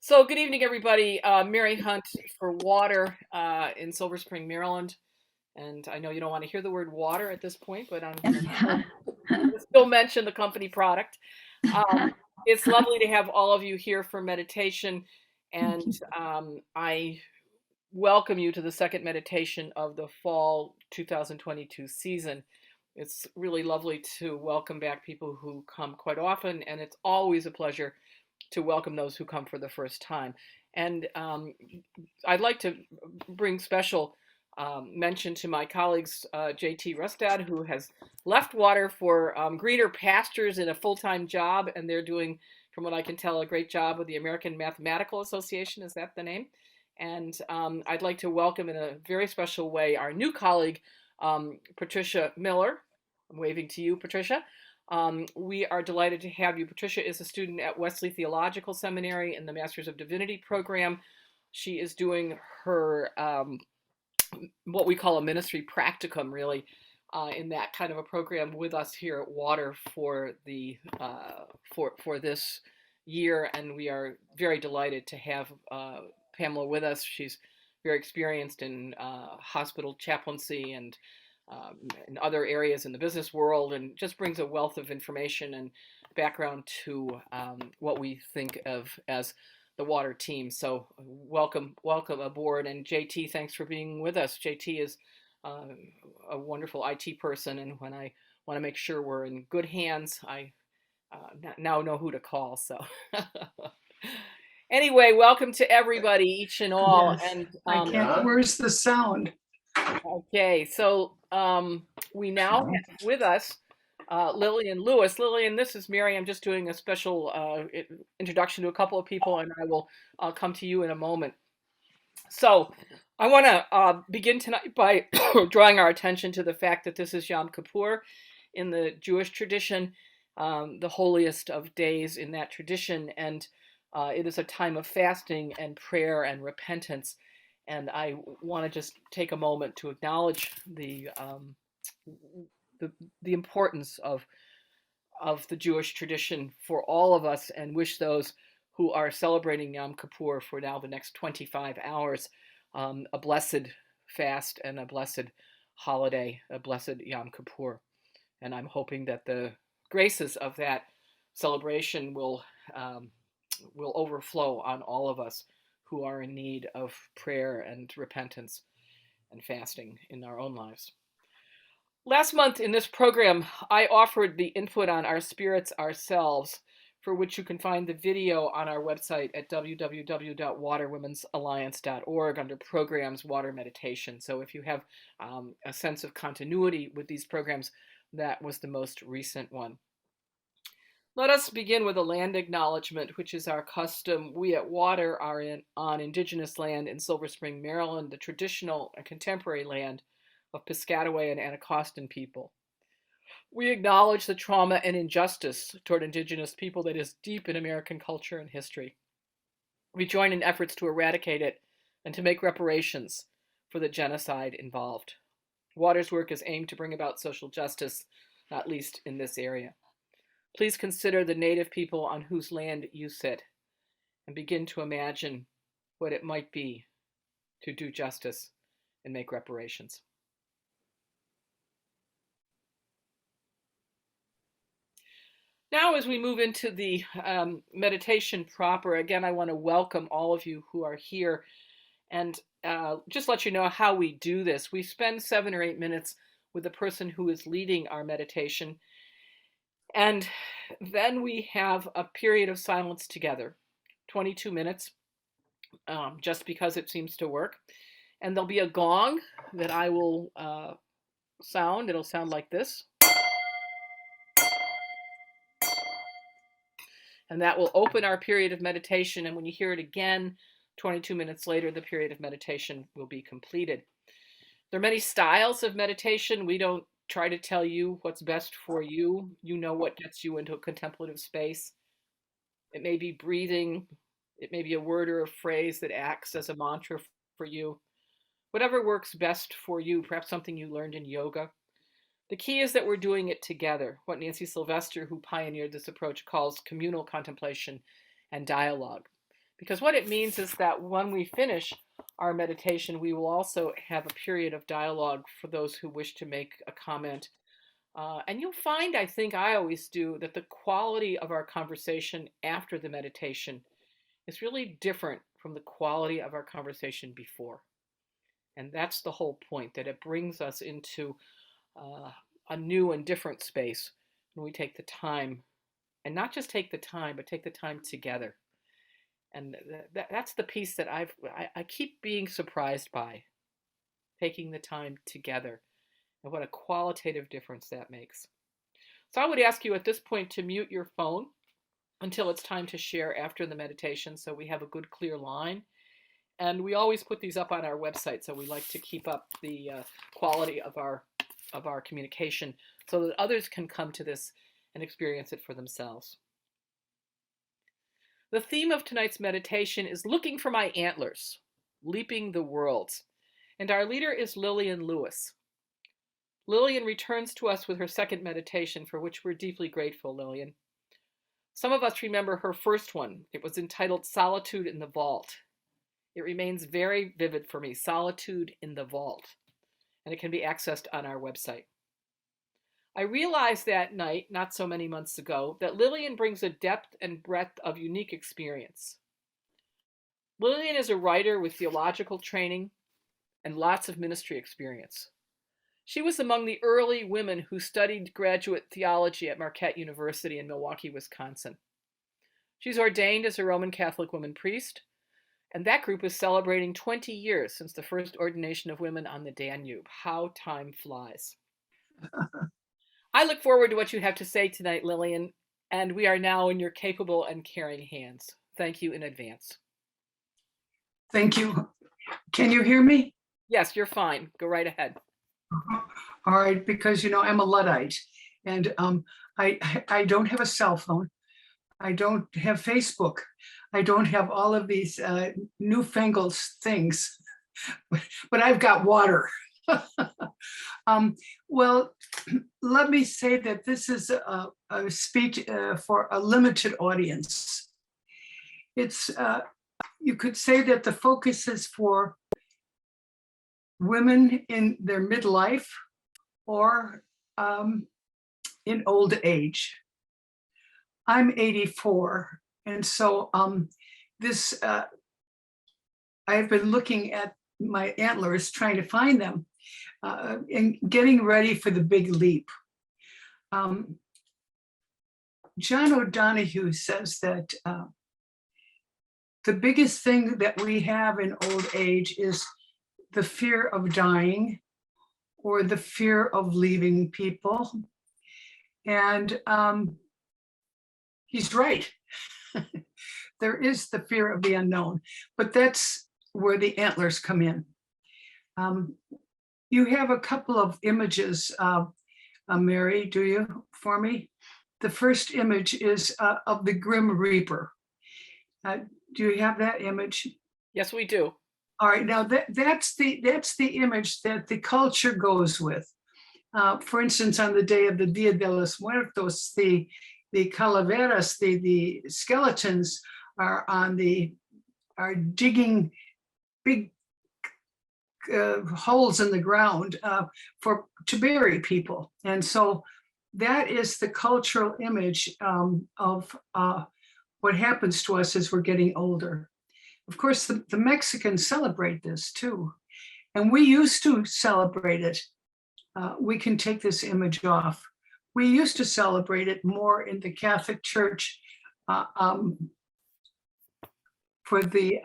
So, good evening, everybody. Mary Hunt for Water in Silver Spring, Maryland. And I know you don't want to hear the word water at this point, but I'm going to still mention the company product. It's lovely to have all of you here for meditation, and I welcome you to the second meditation of the fall 2022 season. It's really lovely to welcome back people who come quite often, and it's always a pleasure to welcome those who come for the first time. And I'd like to bring special mention to my colleagues, JT Rustad, who has left water for greener pastures in a full-time job, and they're doing, from what I can tell, a great job with the American Mathematical Association. Is that the name? And I'd like to welcome in a very special way our new colleague, Patricia Miller. I'm waving to you, Patricia. We are delighted to have you. Patricia is a student at Wesley Theological Seminary in the Masters of Divinity program. She is doing her what we call a ministry practicum, really, in that kind of a program with us here at Water for the for this year, and we are very delighted to have Pamela with us. She's very experienced in hospital chaplaincy and in other areas in the business world, and just brings a wealth of information and background to what we think of as the water team. So welcome aboard. And JT, thanks for being with us. JT is a wonderful IT person, and when I want to make sure we're in good hands, I now know who to call. So anyway, welcome to everybody, each and all. Yes. And I can't. Where's the sound? Okay, so we now have with us Lillian Lewis. Lillian, this is Mary. I'm just doing a special introduction to a couple of people, and I will come to you in a moment. So I want to begin tonight by drawing our attention to the fact that this is Yom Kippur in the Jewish tradition, the holiest of days in that tradition, and it is a time of fasting and prayer and repentance. And I want to just take a moment to acknowledge the importance of the Jewish tradition for all of us, and wish those who are celebrating Yom Kippur for now the next 25 hours a blessed fast and a blessed holiday, a blessed Yom Kippur. And I'm hoping that the graces of that celebration will overflow on all of us who are in need of prayer and repentance and fasting in our own lives. Last month in this program, I offered the input on our spirits ourselves, for which you can find the video on our website at www.waterwomensalliance.org under programs, Water Meditation. So if you have a sense of continuity with these programs, that was the most recent one. Let us begin with a land acknowledgement, which is our custom. We at Water are on Indigenous land in Silver Spring, Maryland, the traditional and contemporary land of Piscataway and Anacostan people. We acknowledge the trauma and injustice toward Indigenous people that is deep in American culture and history. We join in efforts to eradicate it and to make reparations for the genocide involved. Water's work is aimed to bring about social justice, not least in this area. Please consider the Native people on whose land you sit and begin to imagine what it might be to do justice and make reparations. Now, as we move into the meditation proper, again, I want to welcome all of you who are here and just let you know how we do this. We spend 7 or 8 minutes with the person who is leading our meditation, and then we have a period of silence together, 22 minutes, just because it seems to work. And there'll be a gong that I will sound. It'll sound like this. And that will open our period of meditation. And when you hear it again, 22 minutes later, the period of meditation will be completed. There are many styles of meditation. We don't try to tell you what's best for you. You know what gets you into a contemplative space. It may be breathing. It may be a word or a phrase that acts as a mantra for you. Whatever works best for you, perhaps something you learned in yoga. The key is that we're doing it together, what Nancy Sylvester, who pioneered this approach, calls communal contemplation and dialogue. Because what it means is that when we finish our meditation, we will also have a period of dialogue for those who wish to make a comment. And you'll find, I think I always do, that the quality of our conversation after the meditation is really different from the quality of our conversation before. And that's the whole point, that it brings us into a new and different space when we take the time, and not just take the time, but take the time together. And that's the piece that I keep being surprised by, taking the time together, and what a qualitative difference that makes. So I would ask you at this point to mute your phone until it's time to share after the meditation, so we have a good clear line. And we always put these up on our website, so we like to keep up the quality of our communication so that others can come to this and experience it for themselves. The theme of tonight's meditation is looking for my antlers, leaping the worlds. And our leader is Lillian Lewis. Lillian returns to us with her second meditation, for which we're deeply grateful, Lillian. Some of us remember her first one. It was entitled Solitude in the Vault. It remains very vivid for me, Solitude in the Vault, and it can be accessed on our website. I realized that night, not so many months ago, that Lillian brings a depth and breadth of unique experience. Lillian is a writer with theological training and lots of ministry experience. She was among the early women who studied graduate theology at Marquette University in Milwaukee, Wisconsin. She's ordained as a Roman Catholic woman priest, and that group is celebrating 20 years since the first ordination of women on the Danube. How time flies. I look forward to what you have to say tonight, Lillian, and we are now in your capable and caring hands. Thank you in advance. Thank you. Can you hear me? Yes, you're fine. Go right ahead. All right, because I'm a Luddite, and I don't have a cell phone. I don't have Facebook. I don't have all of these newfangled things, but I've got water. Well, let me say that this is a speech for a limited audience. It's you could say that the focus is for women in their midlife or in old age. I'm 84, and so I've been looking at my antlers, trying to find them, and getting ready for the big leap. John O'Donohue says that the biggest thing that we have in old age is the fear of dying or the fear of leaving people. And he's right. There is the fear of the unknown, but that's where the antlers come in. You have a couple of images, Mary, do you, for me? The first image is of the Grim Reaper. Do you have that image? Yes, we do. All right, now that's the image that the culture goes with. For instance, on the day of the Dia de los Muertos, the calaveras, the skeletons are digging big holes in the ground to bury people, and so that is the cultural image of what happens to us as we're getting older. Of course, the Mexicans celebrate this too, and we used to celebrate it. We can take this image off. We used to celebrate it more in the Catholic Church for the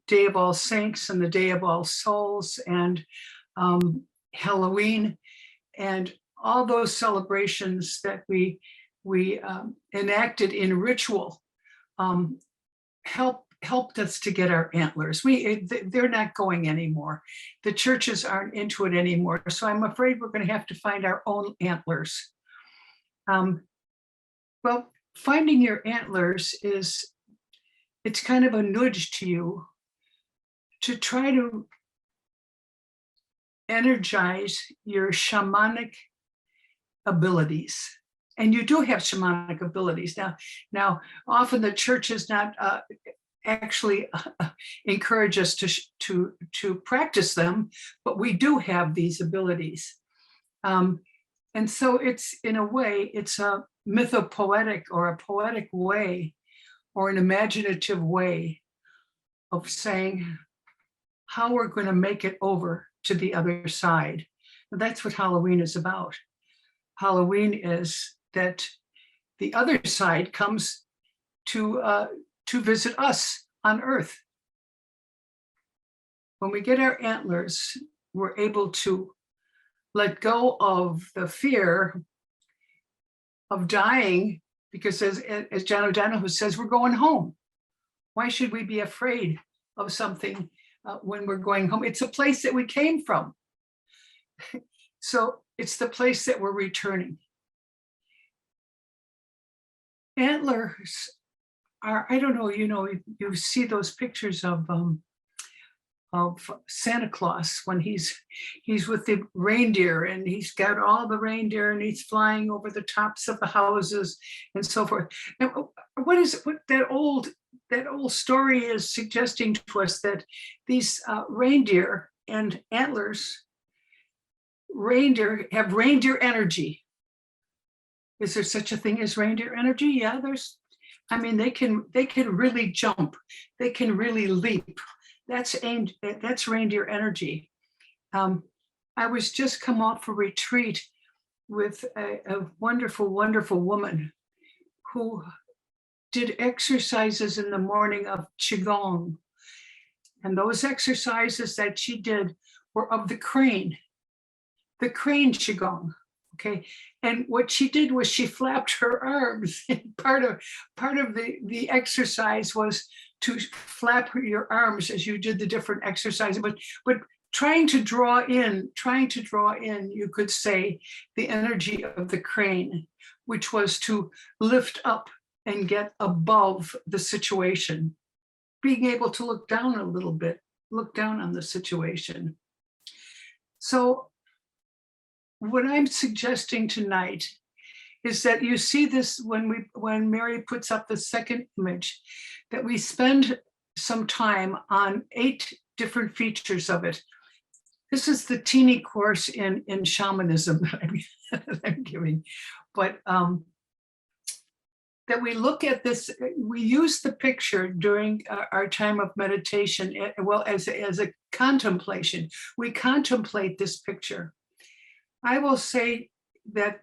Day of All Saints and the Day of All Souls and Halloween, and all those celebrations that we enacted in ritual helped us to get our antlers. They're not going anymore. The churches aren't into it anymore. So I'm afraid we're going to have to find our own antlers. Well, finding your antlers it's kind of a nudge to you to try to energize your shamanic abilities. And you do have shamanic abilities. Now often the church is not actually encourage us to practice them, but we do have these abilities. And so it's, in a way, it's a mythopoetic or a poetic way or an imaginative way of saying how we're going to make it over to the other side. And that's what Halloween is about. Halloween is that the other side comes to visit us on Earth. When we get our antlers, we're able to let go of the fear of dying, because as John O'Donohue says, we're going home. Why should we be afraid of something when we're going home? It's a place that we came from. So it's the place that we're returning. Antlers are, I don't know, you see those pictures of Santa Claus when he's with the reindeer, and he's got all the reindeer and he's flying over the tops of the houses and so forth. And what that old story is suggesting to us, that these reindeer and antlers, reindeer have reindeer energy. Is there such a thing as reindeer energy? Yeah, they can really jump. They can really leap. That's reindeer energy. I was just come off a retreat with a wonderful, wonderful woman who did exercises in the morning of Qigong. And those exercises that she did were of the crane Qigong. Okay. And what she did was she flapped her arms. part of the exercise was to flap your arms as you did the different exercises, but trying to draw in, you could say, the energy of the crane, which was to lift up and get above the situation, being able to look down a little bit, look down on the situation. So what I'm suggesting tonight is that you see this when Mary puts up the second image, that we spend some time on 8 different features of it. This is the teeny course in shamanism that I'm giving, but that we look at this, we use the picture during our time of meditation, well, as a contemplation. We contemplate this picture. I will say that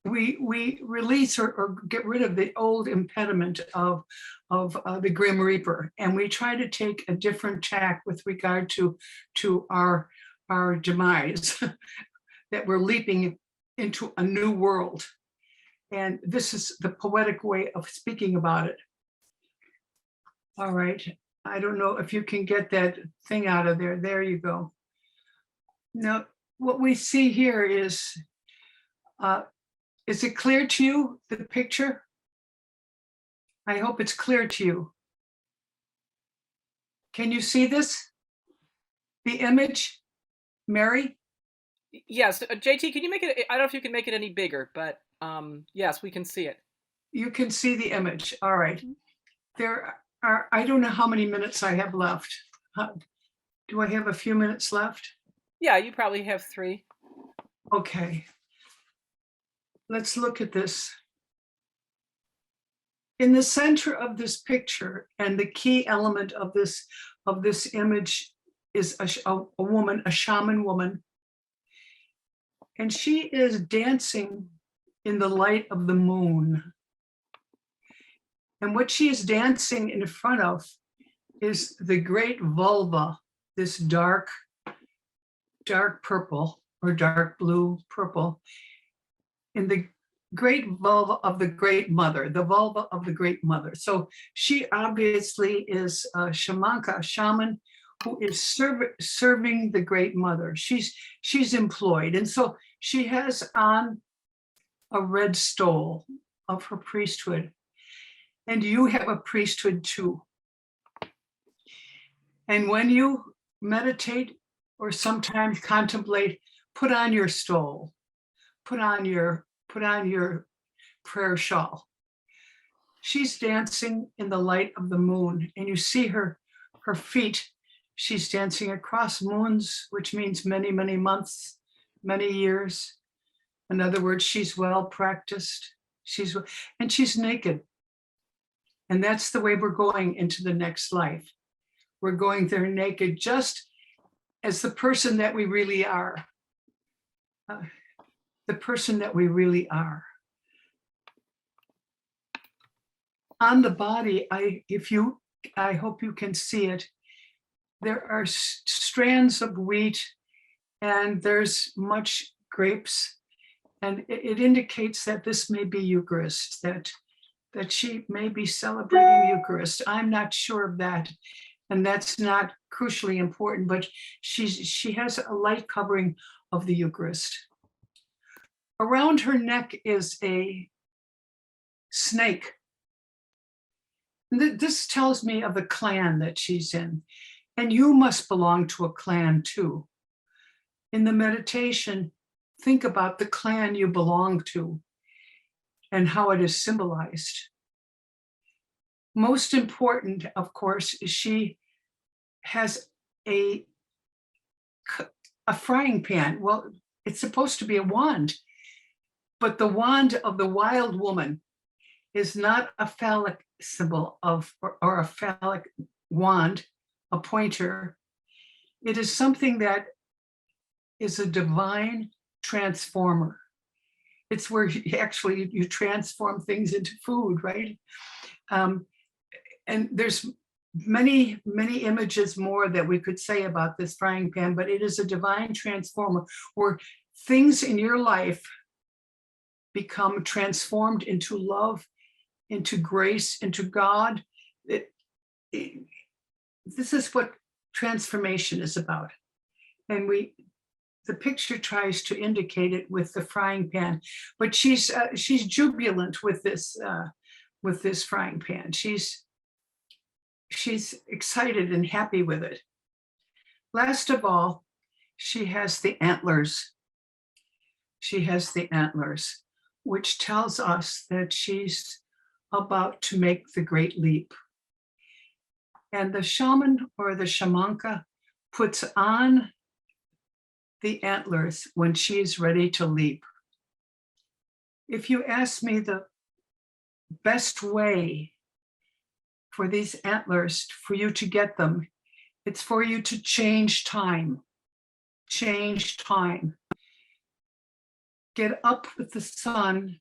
we release or get rid of the old impediment of the Grim Reaper, and we try to take a different tack with regard to our demise, that we're leaping into a new world. And this is the poetic way of speaking about it. All right. I don't know if you can get that thing out of there. There you go. Now, what we see here is it clear to you, the picture? I hope it's clear to you. Can you see this? The image, Mary? Yes, JT, can you make it, I don't know if you can make it any bigger, but yes, we can see it. You can see the image, all right. There are, I don't know how many minutes I have left. Do I have a few minutes left? Yeah, you probably have 3. Okay. Let's look at this. In the center of this picture, and the key element of this image, is a woman, a shaman woman. And she is dancing in the light of the moon. And what she is dancing in front of is the great vulva, this dark purple or dark blue purple, in the great vulva of the great mother, the vulva of the great mother. So she obviously is a shamanka, a shaman who is serving the great mother. She's employed. And so she has on a red stole of her priesthood. And you have a priesthood too. And when you meditate or sometimes contemplate, put on your stole, put on your prayer shawl. She's dancing in the light of the moon, and you see her feet. She's dancing across moons, which means many, many months, many years. In other words, she's well practiced. And she's naked. And that's the way we're going into the next life. We're going there naked, just as the person that we really are. The person that we really are. On the body, I hope you can see it. There are strands of wheat, and there's much grapes, and it indicates that this may be Eucharist, that she may be celebrating Eucharist. I'm not sure of that, and that's not crucially important, but she has a light covering of the Eucharist. Around her neck is a snake. This tells me of the clan that she's in, and you must belong to a clan too. In the meditation, think about the clan you belong to and how it is symbolized. Most important, of course, is she has a frying pan. Well, it's supposed to be a wand, but the wand of the wild woman is not a phallic symbol or a phallic wand, a pointer. It is something that is a divine transformer. It's where you transform things into food, right? And there's many, many images more that we could say about this frying pan, but it is a divine transformer where things in your life become transformed into love, into grace, into God. This is what transformation is about. And the picture tries to indicate it with the frying pan, but she's jubilant with this frying pan. She's excited and happy with it. Last of all, she has the antlers. She has the antlers, which tells us that she's about to make the great leap. And the shaman or the shamanka puts on the antlers when she's ready to leap. If you ask me the best way for these antlers, for you to get them, it's for you to change time. Change time. Get up with the sun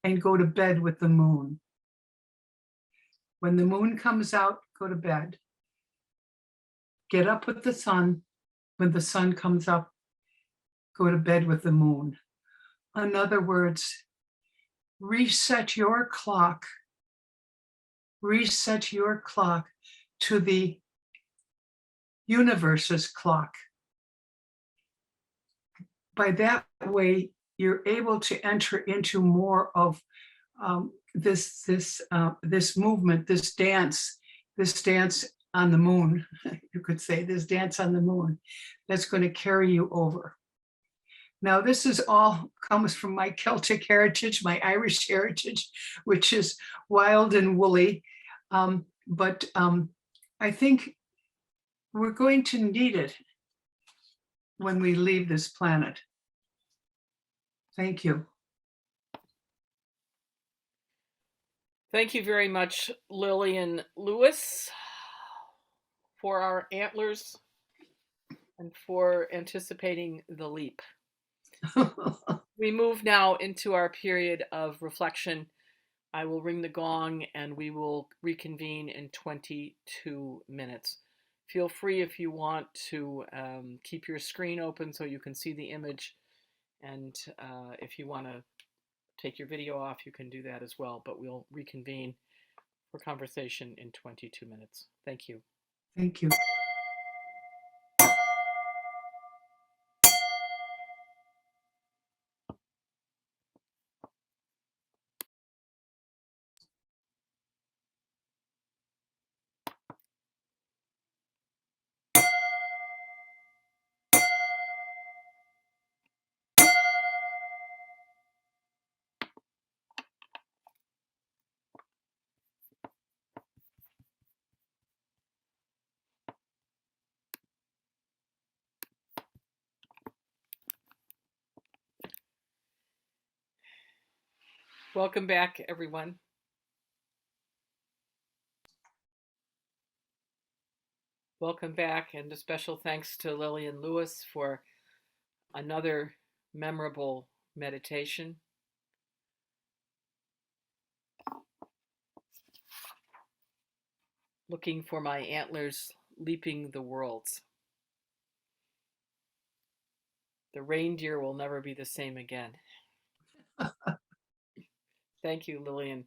and go to bed with the moon. When the moon comes out, go to bed. Get up with the sun. When the sun comes up, go to bed with the moon. In other words, reset your clock. Reset your clock to the universe's clock. By that way, you're able to enter into more of this movement, this dance on the moon. You could say this dance on the moon that's going to carry you over. Now, this is all comes from my Celtic heritage, my Irish heritage, which is wild and woolly. But I think we're going to need it when we leave this planet. Thank you. Thank you very much, Lillian Lewis, for our antlers and for anticipating the leap. We move now into our period of reflection. I will ring the gong and we will reconvene in 22 minutes. Feel free if you want to keep your screen open so you can see the image. And if you want to take your video off, you can do that as well. But we'll reconvene for conversation in 22 minutes. Thank you. Thank you. Welcome back, everyone. Welcome back, and a special thanks to Lillian Lewis for another memorable meditation. Looking for my antlers leaping the worlds. The reindeer will never be the same again. Thank you, Lillian.